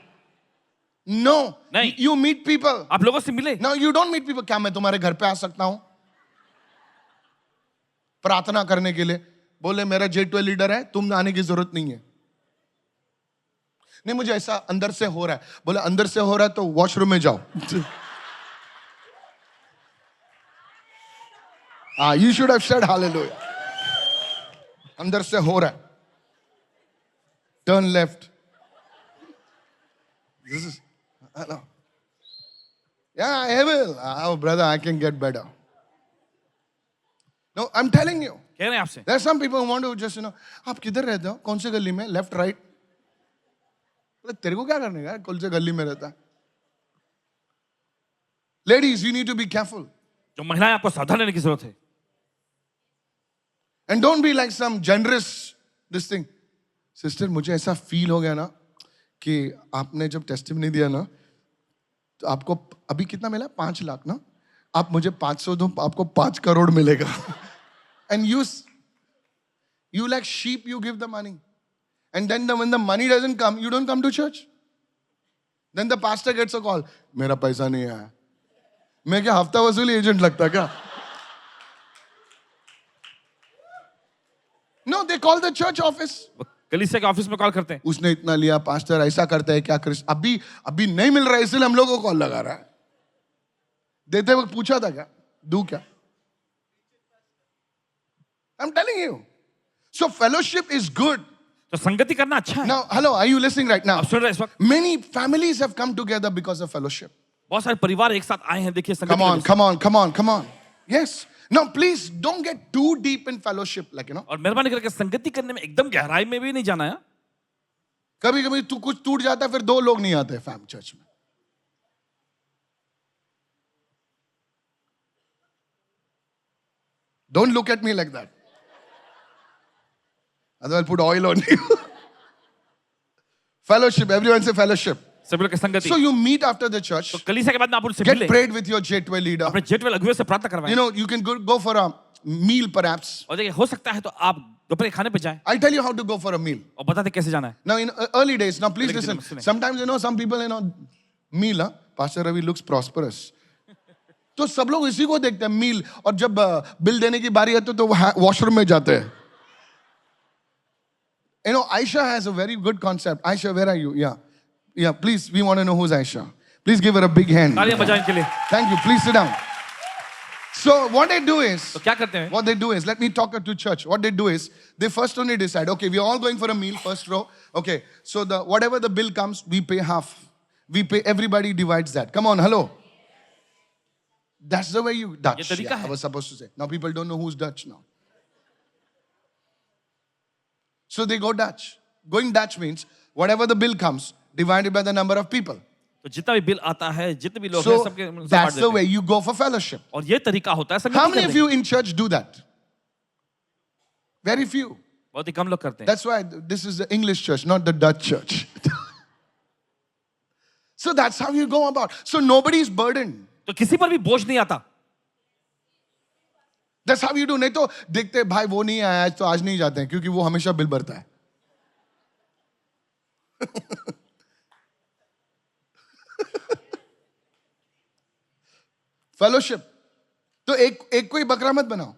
No, नहीं। you meet people. आप लोगों से मिले, Now you don't meet people. क्या मैं तुम्हारे घर पे आ सकता हूं प्रार्थना करने के लिए? बोले मेरा J12 लीडर है, तुम आने की जरूरत नहीं है। नहीं मुझे ऐसा अंदर से हो रहा है। बोले अंदर से हो रहा है तो वॉशरूम में जाओ। You should have said hallelujah. अंदर से हो रहा है। Turn left. This is, I know. Yeah, I will. Oh, brother, I can get better. No, I'm telling you. कह रहे हैं आपसे, There are some people who want to just, आप किधर रहते हो? कौन से गली में? Left, right? तेरे को क्या करने का? कौन से गली में रहता है? Ladies, you need to be careful. जो महिलाएं आपको सावधान रहने की जरूरत है। And don't be like some generous this thing. Sister, मुझे ऐसा फील हो गया ना कि आपने जब टेस्टिमनी दिया ना तो आपको अभी कितना मिला? 5 लाख ना? आप मुझे 500 दो, आपको 5 करोड़ मिलेगा. And you like sheep, you give the money. And then when the money doesn't come, you don't come to church. Then the pastor gets a call. मेरा पैसा नहीं आया. मैं क्या हफ्ता वसूली एजेंट लगता क्या? No, they call the church office. वो कलीसिया के ऑफिस में कॉल करते हैं, उसने इतना लिया, पास्टर ऐसा करता है क्या? क्रिस अभी नहीं मिल रहा है इसलिए हम लोग को कॉल लगा रहा है. देते वक्त पूछा था क्या? दू क्या? I'm telling you. So fellowship is good. तो संगति करना अच्छा है। Now, hello, are you listening right now? आप सुन रहे हैं इस वक्त? Many families have come together because of fellowship. बहुत सारे परिवार एक साथ आए हैं, देखिए संगति Come की on, वजह से। come on, come on, come on. Yes. Now, please don't get too deep in fellowship, like, you know. और मेहरबानी करके संगति करने में एकदम गहराई में भी नहीं जाना है। कभी कभी तू कुछ टूट जाता है, फिर दो लोग नहीं आते फैम चर्च में. Don't look at me like that. Otherwise, I'll put oil on you. Fellowship, everyone say fellowship. सभी लोग की संगति। So you meet after the church, तो कलीसिया के बाद में आप उनसे get मिले, prayed with your J12 leader. अपने जेट वाले अगुवे से प्रार्थना You करवाएं। know, you can go for a meal perhaps. और देखिए हो सकता है तो आप दोपहर के खाने पे जाएं I'll tell you how to go for a meal. और बताते कैसे जाना है। Now, in early days, now please Like listen. listen. Sometimes, you know, some people, you know, meal, huh? Pastor Ravi looks prosperous. तो सब लोग इसी को देखते हैं मील, और जब बिल देने की बारी आती है तो वॉशरूम में जाते हैं. You know, Aisha has a very good concept. Aisha, where are you? Yeah, please, we want to know who's Aisha. Please give her a big hand. तालियां बजाएं इनके लिए। Thank you. Please sit down. So what they do is, तो क्या करते हैं? let me talk to church. What they do is, they first only decide, okay, we are all going for a meal, first row. Okay, so whatever the bill comes, we pay half. We pay, everybody divides that. Come on, hello. That's the way you Dutch. ये तरीका Yeah, है। I was supposed to say. Now people don't know who's Dutch now. So they go Dutch. Going Dutch means whatever the bill comes, divided by the number of people. तो जितना भी bill आता है, जितने भी लोग हैं, So सबके सब बांट that's the देते way हैं। you go for fellowship. और ये तरीका होता है How संगति many करने of का। you in church do that? Very few. बहुत ही कम लोग करते हैं। That's why this is the English church, not the Dutch church. So that's how you go about. So nobody is burdened. तो किसी पर भी बोझ नहीं आता। That's how you do. नहीं तो देखते भाई वो नहीं आया आज, तो आज नहीं जाते हैं क्योंकि वो हमेशा बिल भरता है. Fellowship. तो एक कोई बकरा मत बनाओ.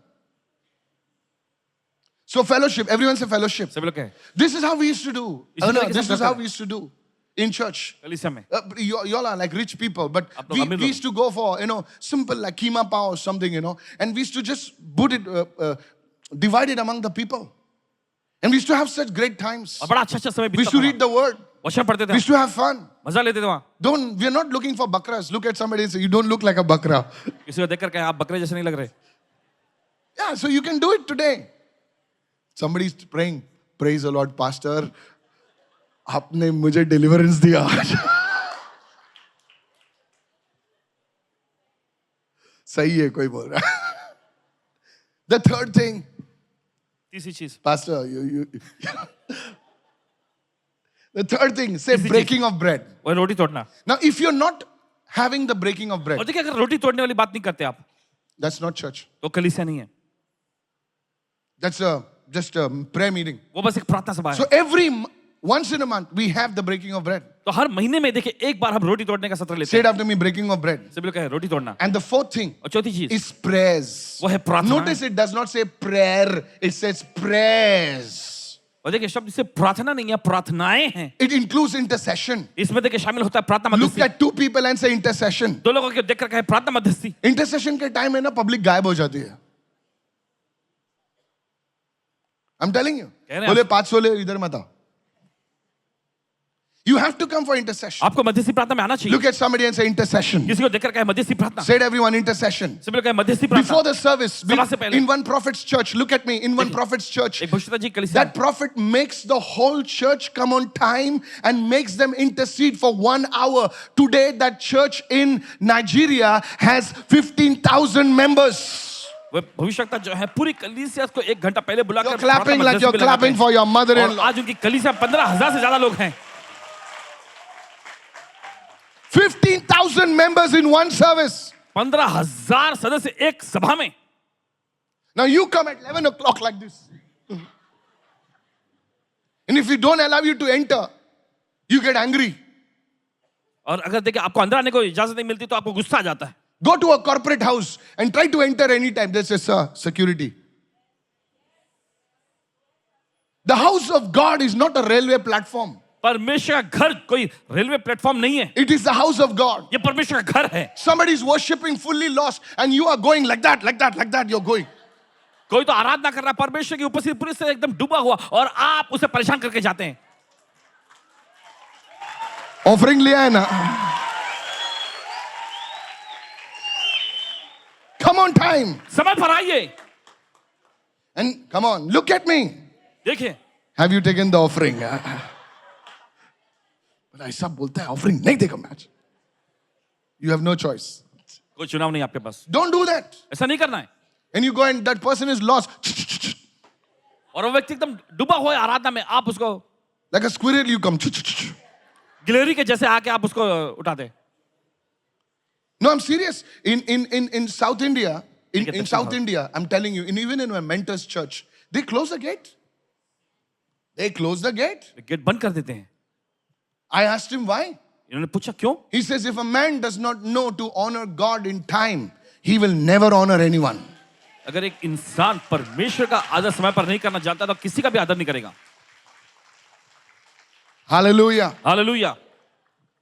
So fellowship, everyone say fellowship. सभी लोग कहें This is how we used to do. इसी No, तरीके से this हम is करते how हैं। we used to do in church. कलीसिया में। You all are like rich people, but आप लोग अमीर we used to go for, you know, simple like keema pao or something, you know, and we used to just put it, divide it among the people. And we used to have such great times. और बड़ा अच्छा समय We used to बीतता read the word. वचन पढ़ते थे, We used to have fun. मजा लेते थे वहाँ। We are not looking for bakras. Look at somebody and say, you don't look like a bakra. किसी को देखकर कहे आप बकरे जैसे नहीं लग रहे। Yeah, so you can do it today. Somebody is praying, praise the Lord, pastor. आपने मुझे deliverance दिया आज. सही है कोई बोल रहा है. The third thing, तीसरी चीज, pastor, you the third thing, say तीसरी breaking of bread. वो रोटी तोड़ना। Now, if you're not having the breaking of bread, और देखिए अगर रोटी तोड़ने वाली बात नहीं करते आप, that's not church. तो कलीसिया नहीं है। That's just a prayer meeting. वो बस एक प्रार्थना सभा So है। once in a month, we have the breaking of bread. तो हर महीने में देखिए एक बार हम रोटी तोड़ने का सत्र लेते Say it हैं। after me, breaking of bread. सभी लोग कहे रोटी तोड़ना। And the fourth thing और चौथी चीज is prayers. वो है प्रार्थना। Notice it does not say prayer, it says prayers. और देखिए शब्द से प्रार्थना नहीं है, प्रार्थनाएं हैं। It includes intercession. इसमें देखिए शामिल होता है प्रार्थना Look मध्यस्थी। at two people and say intercession. दो लोगों को देखकर कहे प्रार्थना मध्यस्थी। Intercession के टाइम में ना पब्लिक गायब हो जाती है. I'm telling you. कह रहे हैं बोले 500 ले इधर मत आओ. You have to come for intercession. आपको मध्यस्थी प्रार्थना में आना चाहिए। Look at somebody and say intercession. किसी को देखकर कहे मध्यस्थी प्रार्थना। Said everyone intercession. सभी लोग कहे मध्यस्थी Before प्रार्थना। the service, सभा से पहले। in one prophet's church, look at me, in one prophet's church, एक भविष्यता जी कलीसिया। that prophet makes the whole church come on time and makes them intercede for 1 hour. Today, that church in Nigeria has 15,000 members. वो भविष्यता जो है पूरी कलीसिया को एक घंटा पहले बुलाकर You're clapping प्रार्थना like you're मध्यस्थी में लगाते clapping हैं। for your और mother-in-law. आज उनकी कलीसिया 15,000 से ज्यादा लोग हैं। 15,000 members in one service. 15,000 सदस्य एक सभा में। Now you come at 11 o'clock like this. And if we don't allow you to enter, you get angry. और अगर देखिए आपको अंदर आने को इजाजत नहीं मिलती तो आपको गुस्सा आ जाता है। Go to a corporate house and try to enter anytime. They say, sir, security. The house of God is not a railway platform. परमेश्वर का घर कोई रेलवे प्लेटफॉर्म नहीं है। It is the house of God. ये परमेश्वर का घर है। Somebody is worshiping fully lost and you are going like that, like that, like that, you're going. कोई तो आराधना कर रहा है परमेश्वर की उपस्थिति पूरी से एकदम डूबा हुआ और आप उसे परेशान करके जाते हैं। ऑफरिंग लिया है ना? Come on time. समय पर आइए। And come on, look at me. देखिए, Have you taken the offering? But ऐसा बोलता है offering नहीं देगा match. You have no choice. कोई चुनाव नहीं आपके पास, Don't do that. ऐसा नहीं करना है। And you go and that person is lost. और वो व्यक्ति एकदम डूबा हुआ है आराधना में, आप उसको Like a squirrel you come. गिलहरी के जैसे आके आप उसको उठा दे। No, I'm serious. In South India, Get in the South phone. India, I'm telling you, even in my mentor's church, they close the gate. They close the gate. Gate बंद कर देते हैं। I asked him why. इन्होंने पूछा क्यों? He says, if a man does not know to honor God in time, he will never honor anyone. अगर एक इंसान परमेश्वर का आदर समय पर नहीं करना जानता तो किसी का भी आदर नहीं करेगा। Hallelujah. Hallelujah.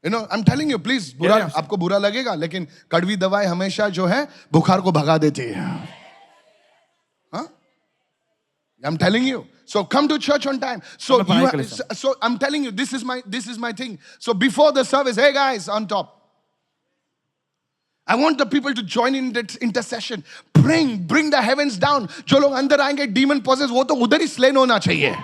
You know, I'm telling you, please, बुरा, Yes. आपको बुरा लगेगा, लेकिन कड़वी दवाई हमेशा जो है बुखार को भगा देती है. Huh? I'm telling you. So come to church on time. So समय पर you आने के लिए so I'm telling you, this is my thing. So before the service, hey guys, on top, I want the people to join in that intercession. Bring the heavens down. जो लोग अंदर आएंगे demon possessed, वो तो उधर ही slain होना चाहिए.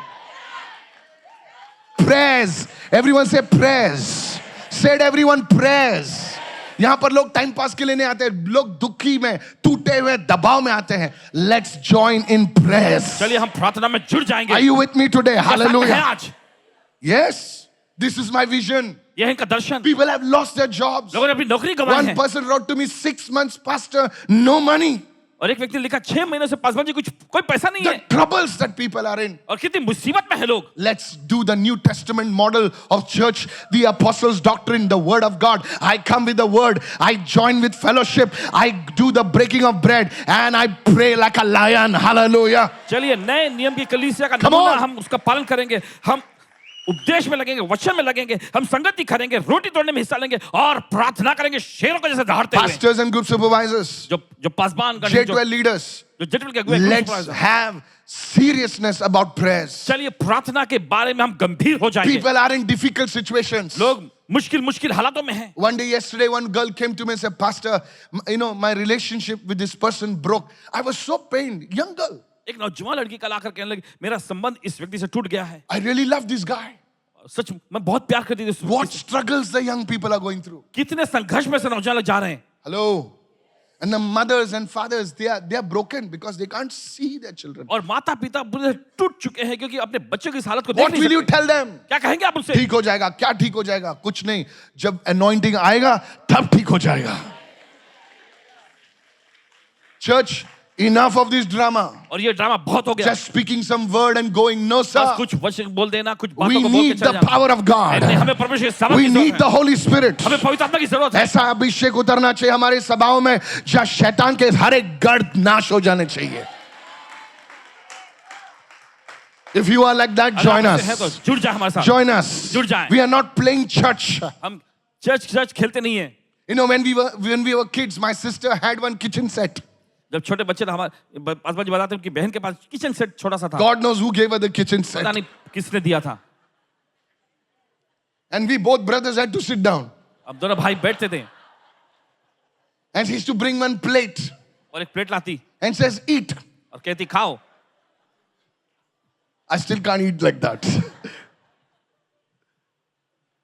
Prayers. Everyone say prayers. Said everyone prayers. यहां पर लोग टाइम पास के लिए नहीं आते, लोग दुखी में, टूटे हुए, दबाव में आते हैं. Let's join in prayers. चलिए हम प्रार्थना में जुड़ जाएंगे। Are you with me today? क्या साथ में हैं Hallelujah. आज? Yes. This is my vision. यह है इनका दर्शन। People have lost their jobs. लोगों ने अपनी नौकरी गंवाई One है। person wrote to me, 6 months, pastor, no money. और एक व्यक्ति ने लिखा 6 महीनों से पासवान जी कुछ कोई पैसा नहीं The है troubles that people are in. और कितनी मुसीबत में है लोग। Let's do the New Testament model of church, the apostles' doctrine, the word of God. I come with the word. I join with fellowship. I do the breaking of bread and I pray like a lion. Hallelujah. चलिए नए नियम की कलीसिया का Come नमूना on. हम उसका पालन करेंगे। हम उपदेश में लगेंगे, वचन में लगेंगे, हम संगति करेंगे, रोटी तोड़ने में हिस्सा लेंगे और प्रार्थना करेंगे शेरों को जैसे दहाड़ते हुए। Pastors and group supervisors, जो पासवान गण हैं, J12 leaders, जो जेटवेल के अगुवे हैं, let's supervisor। have seriousness about prayers. चलिए प्रार्थना के बारे में हम गंभीर हो जाएंगे। People are in difficult situations. लोग मुश्किल हालातों में हैं। One day, yesterday, one girl came to me and said, Pastor, you know, my relationship with this person broke. I was so pained. Young girl. एक नौजवान लड़की कल आकर कहने लगी मेरा संबंध इस व्यक्ति से टूट गया है। I really love this guy. सच मैं बहुत प्यार करती थी इस What व्यक्ति से। struggles the young people are going through. कितने संघर्ष में से नौजवान लोग जा रहे हैं। Hello. And the mothers and fathers, they are broken because they can't see their children. और माता पिता पूरे टूट चुके हैं क्योंकि अपने बच्चों की इस हालत को देख What नहीं will you सकते। tell them? क्या कहेंगे आप उनसे? ठीक हो जाएगा, क्या ठीक हो जाएगा? कुछ नहीं. जब anointing आएगा, तब ठीक हो जाएगा. Church, enough of this drama. और ये ड्रामा बहुत हो गया। Just speaking some word and going. No, sir. बस कुछ वचन बोल देना, कुछ बातों We को बोल के need चले the जाना। power of God. नहीं, हमें परमेश्वर की समझ We की need जरूरत the है। Holy Spirit. हमें पवित्र आत्मा की जरूरत है। ऐसा अभिषेक उतरना चाहिए हमारे सभाओं में जहां शैतान के हर एक गर्द नाश हो जाने चाहिए. If you are like that, अगर join आप ऐसे हैं तो us. जुड़ जाए हमारे साथ। Join us. जुड़ जाएं। We are not playing church. हम चर्च खेलते नहीं है। You know, when we were kids, my sister had one kitchen set. जब छोटे बच्चे थे हमारे पासवान जी बताते हैं कि बहन के पास किचन सेट छोटा सा था। God knows who gave her the kitchen पता set. नहीं किसने दिया था। And we both brothers had to sit down. अब दोनों भाई बैठते थे And she used to bring one plate और एक प्लेट लाती and says, eat. और कहती खाओ। I still can't eat like that.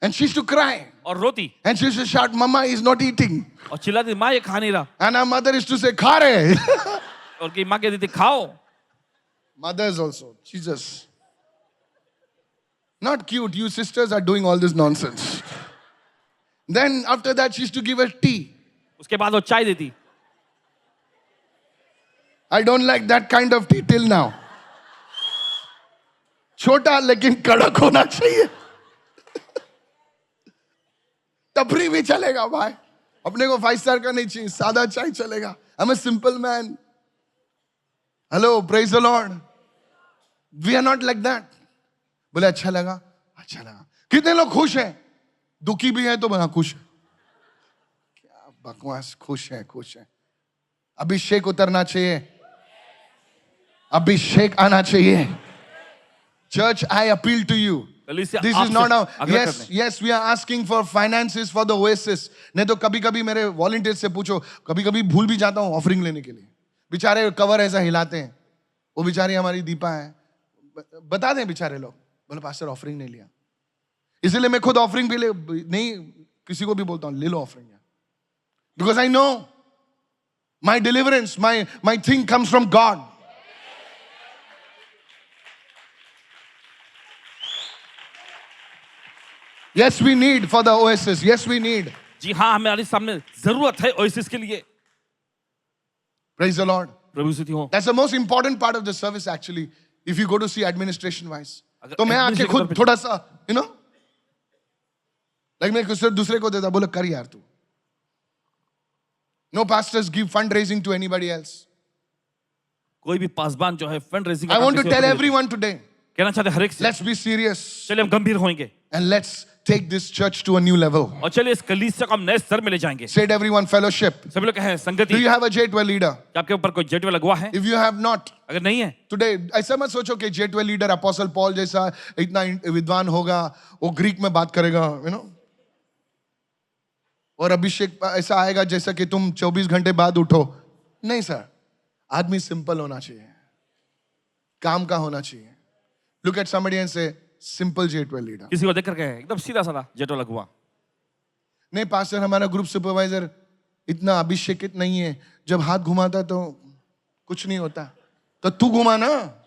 And she used to cry. और रोती And she used to shout, Mama is not eating. और चिल्लाती माँ ये खा नहीं रहा। And her mother used to say, Kha rahe. और की माँ कहती थी खाओ। Mothers also. Jesus. Not cute. You sisters are doing all this nonsense. Then after that, she used to give her tea. उसके बाद वो चाय देती। I don't like that kind of tea till now. छोटा लेकिन कड़क होना चाहिए. तपरी भी चलेगा भाई. अपने को 5 स्टार का नहीं चाहिए. सादा चाय चलेगा. I'm a simple man. Hello, praise the Lord. We are not like that. बोले अच्छा लगा. अच्छा लगा. कितने लोग खुश हैं? दुखी भी हैं तो बड़ा खुश है. क्या बकवास. खुश है. अभिषेक उतरना चाहिए. अभिषेक आना चाहिए. Church, I appeal to you. कलीसिया This is आपसे not a आग्रह yes, करते हैं। yes, we are asking for finances for the Oasis. नहीं तो कभी कभी मेरे वॉलंटियर्स से पूछो, कभी कभी भूल भी जाता हूँ ऑफरिंग लेने के लिए. बेचारे कवर ऐसा हिलाते हैं, वो बेचारी हमारी दीपा है, बता दें बेचारे लोग, बोले पास्टर ऑफरिंग नहीं लिया. इसलिए मैं खुद ऑफरिंग भी नहीं किसी को भी बोलता हूँ, ले लो offering. Because I know my deliverance, my thing comes from God. Yes, we need for the Oasis. Yes, we need. जी हाँ, हमारे सामने जरूरत है ओएसिस के लिए. Praise the Lord. प्रभु स्तुति हो. That's the most important part of the service actually. If you go to see administration wise. अगर तो मैं आके administration खुद पर- थोड़ा सा, you know, like मैं कुछ दूसरे को देता, बोले कर यार तू. No pastors give fundraising to anybody else. कोई भी पासबान जो है fund raising. I want to tell everyone today, कहना चाहते हर एक से, let's be serious चलिए हम गंभीर होंगे and let's take this church to a new level. और चलिए इस कलीसिया को हम नए स्तर में ले जाएंगे. Said everyone, fellowship. सभी लोग कहें संगति. Do you have a J12 leader? क्या आपके ऊपर कोई जेटवे लगवा है? If you have not, अगर नहीं है today ऐसा मत सोचो कि J12 leader Apostle Paul जैसा इतना विद्वान होगा, वो ग्रीक में बात करेगा, you know. और अभिषेक ऐसा आएगा जैसा कि तुम 24 घंटे बाद उठो. नहीं सर, आदमी सिंपल होना चाहिए, काम का होना चाहिए. Look at somebody and say, simple J12 leader. किसी को देख कर कहे एकदम सीधा साधा जेटवे लगवा. नहीं पास्टर, हमारा ग्रुप सुपरवाइजर इतना अभिषेकित नहीं है, जब हाथ घुमाता तो कुछ नहीं होता. तो तू घुमा ना.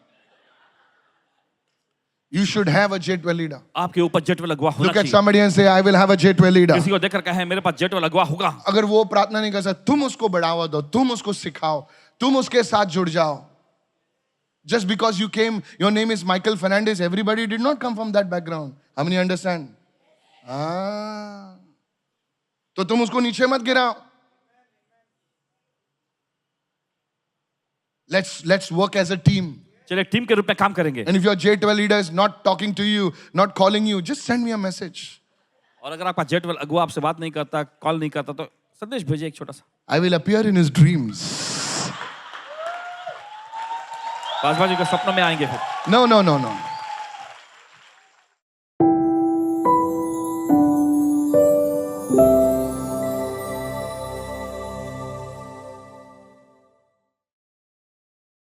You should have a J12 leader. आपके ऊपर जेटवे लगवा होना Look at चाहिए. somebody and say, I will have a J12 leader. किसी को देख कर कहे मेरे पास जेटवे लगवा होगा. अगर वो प्रार्थना नहीं कर सकता, तुम उसको बढ़ावा दो, तुम उसको सिखाओ, तुम उसके साथ जुड़ जाओ. Just because you came, your name is Michael Fernandez, everybody did not come from that background. How many understand? तो तुम उसको नीचे मत गिराओ. Let's work as a team. चलिए टीम के रूप में काम करेंगे. And if your J12 leader is not talking to you, not calling you, just send me a message. और अगर आपका जेटवे अगुआ आपसे बात नहीं करता, कॉल नहीं करता, तो संदेश भेजिए एक छोटा सा. I will appear in his dreams. Paswan ji के सपनों में आएंगे फिर. No.